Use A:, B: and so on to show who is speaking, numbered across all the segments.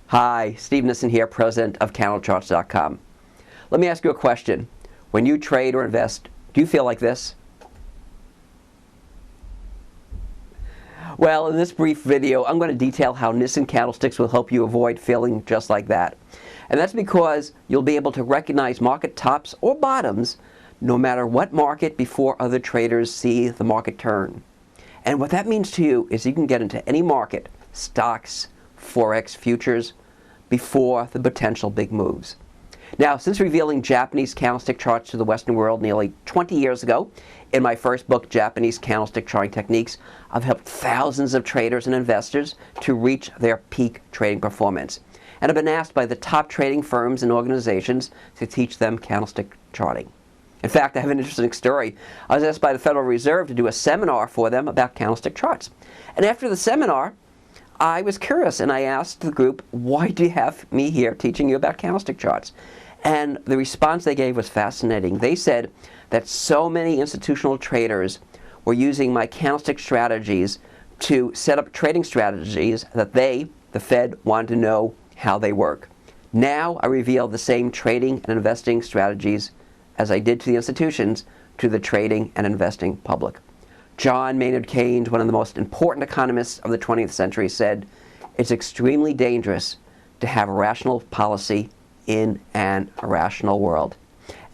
A: Hi, Steve Nison here, president of CandleCharts.com. Let me ask you a question. When you trade or invest, do you feel like this? Well, in this brief video, I'm going to detail how Nison candlesticks will help you avoid feeling just like that. And that's because you'll be able to recognize market tops or bottoms no matter what market before other traders see the market turn. And what that means to you is you can get into any market, stocks, Forex, futures, before the potential big moves. Now, since revealing Japanese candlestick charts to the Western world nearly 20 years ago, in my first book, Japanese Candlestick Charting Techniques, I've helped thousands of traders and investors to reach their peak trading performance. And I've been asked by the top trading firms and organizations to teach them candlestick charting. In fact, I have an interesting story. I was asked by the Federal Reserve to do a seminar for them about candlestick charts. And after the seminar, I was curious and I asked the group, why do you have me here teaching you about candlestick charts? And the response they gave was fascinating. They said that so many institutional traders were using my candlestick strategies to set up trading strategies that they, the Fed, wanted to know how they work. Now I reveal the same trading and investing strategies as I did to the institutions to the trading and investing public. John Maynard Keynes, one of the most important economists of the 20th century, said, "It's extremely dangerous to have a rational policy in an irrational world."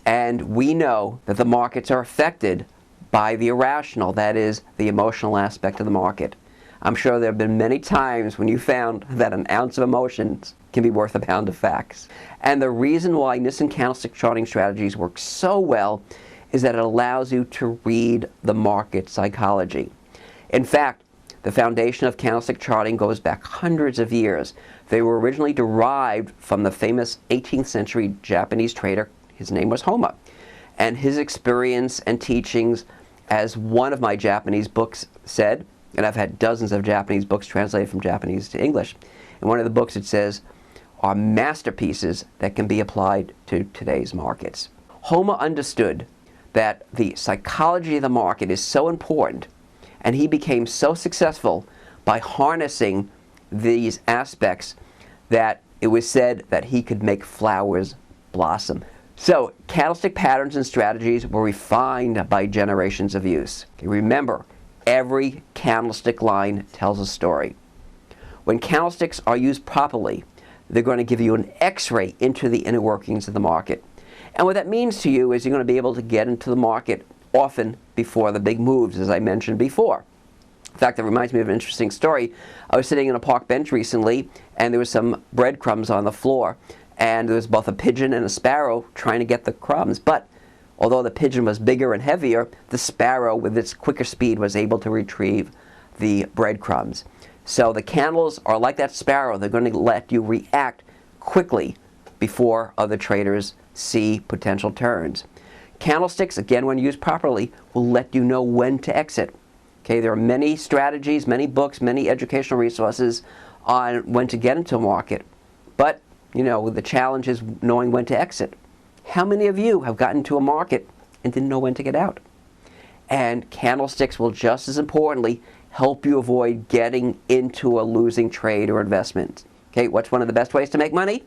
A: And we know that the markets are affected by the irrational, that is, the emotional aspect of the market. I'm sure there have been many times when you found that an ounce of emotions can be worth a pound of facts. And the reason why Nison candlestick charting strategies work so well is that it allows you to read the market psychology. In fact, the foundation of candlestick charting goes back hundreds of years. They were originally derived from the famous 18th century Japanese trader. His name was Homa. And his experience and teachings, as one of my Japanese books said, and I've had dozens of Japanese books translated from Japanese to English. In one of the books it says, are masterpieces that can be applied to today's markets. Homa understood that the psychology of the market is so important, and he became so successful by harnessing these aspects that it was said that he could make flowers blossom. So, candlestick patterns and strategies were refined by generations of use. Okay, remember, every candlestick line tells a story. When candlesticks are used properly, they're going to give you an X-ray into the inner workings of the market. And what that means to you is you're going to be able to get into the market often before the big moves, as I mentioned before. In fact, that reminds me of an interesting story. I was sitting in a park bench recently, and there was some breadcrumbs on the floor. And there was both a pigeon and a sparrow trying to get the crumbs. But although the pigeon was bigger and heavier, the sparrow, with its quicker speed, was able to retrieve the breadcrumbs. So the candles are like that sparrow. They're going to let you react quickly before other traders see potential turns. Candlesticks, again, when used properly, will let you know when to exit. Okay, there are many strategies, many books, many educational resources on when to get into a market. But, you know, the challenge is knowing when to exit. How many of you have gotten into a market and didn't know when to get out? And candlesticks will just as importantly help you avoid getting into a losing trade or investment. Okay, what's one of the best ways to make money?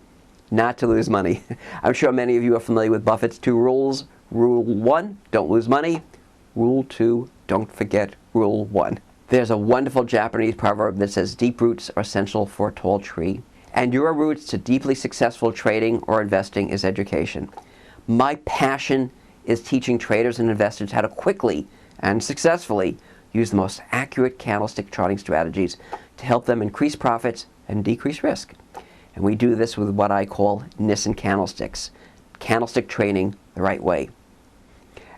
A: Not to lose money. I'm sure many of you are familiar with Buffett's 2 rules. Rule 1, don't lose money. Rule 2, don't forget Rule 1. There's a wonderful Japanese proverb that says deep roots are essential for a tall tree. And your roots to deeply successful trading or investing is education. My passion is teaching traders and investors how to quickly and successfully use the most accurate candlestick charting strategies to help them increase profits and decrease risk. And we do this with what I call Nison candlesticks, candlestick training the right way.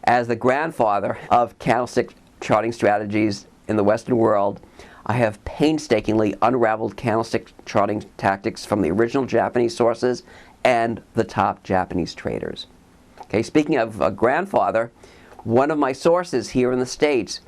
A: As the grandfather of candlestick charting strategies in the Western world, I have painstakingly unraveled candlestick charting tactics from the original Japanese sources and the top Japanese traders. Okay, speaking of a grandfather, one of my sources here in the States,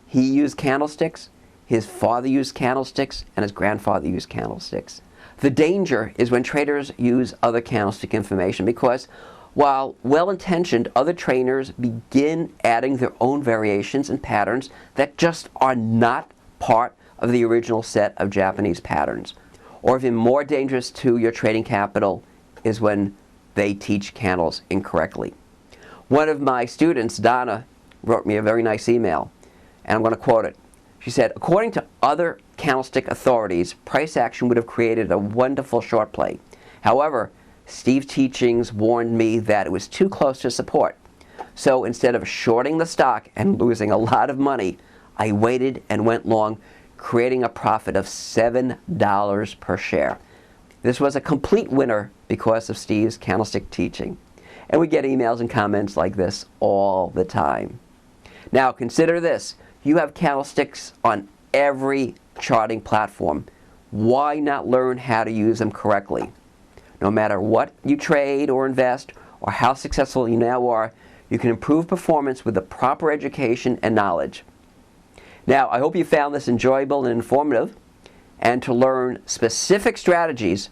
A: he used candlesticks, his father used candlesticks, and his grandfather used candlesticks. The danger is when traders use other candlestick information because while well-intentioned, other trainers begin adding their own variations and patterns that just are not part of the original set of Japanese patterns. or even more dangerous to your trading capital is when they teach candles incorrectly. One of my students, Donna, wrote me a very nice email, and I'm going to quote it. She said, according to other candlestick authorities, price action would have created a wonderful short play. However, Steve's teachings warned me that it was too close to support. So instead of shorting the stock and losing a lot of money, I waited and went long, creating a profit of $7 per share. This was a complete winner because of Steve's candlestick teaching. And we get emails and comments like this all the time. Now consider this. You have candlesticks on every charting platform. Why not learn how to use them correctly? No matter what you trade or invest or how successful you now are, you can improve performance with the proper education and knowledge. Now, I hope you found this enjoyable and informative, and to learn specific strategies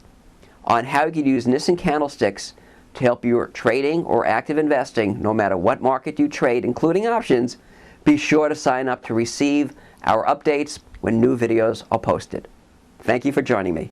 A: on how you can use Nison candlesticks to help your trading or active investing, no matter what market you trade, including options, be sure to sign up to receive our updates when new videos are posted. Thank you for joining me.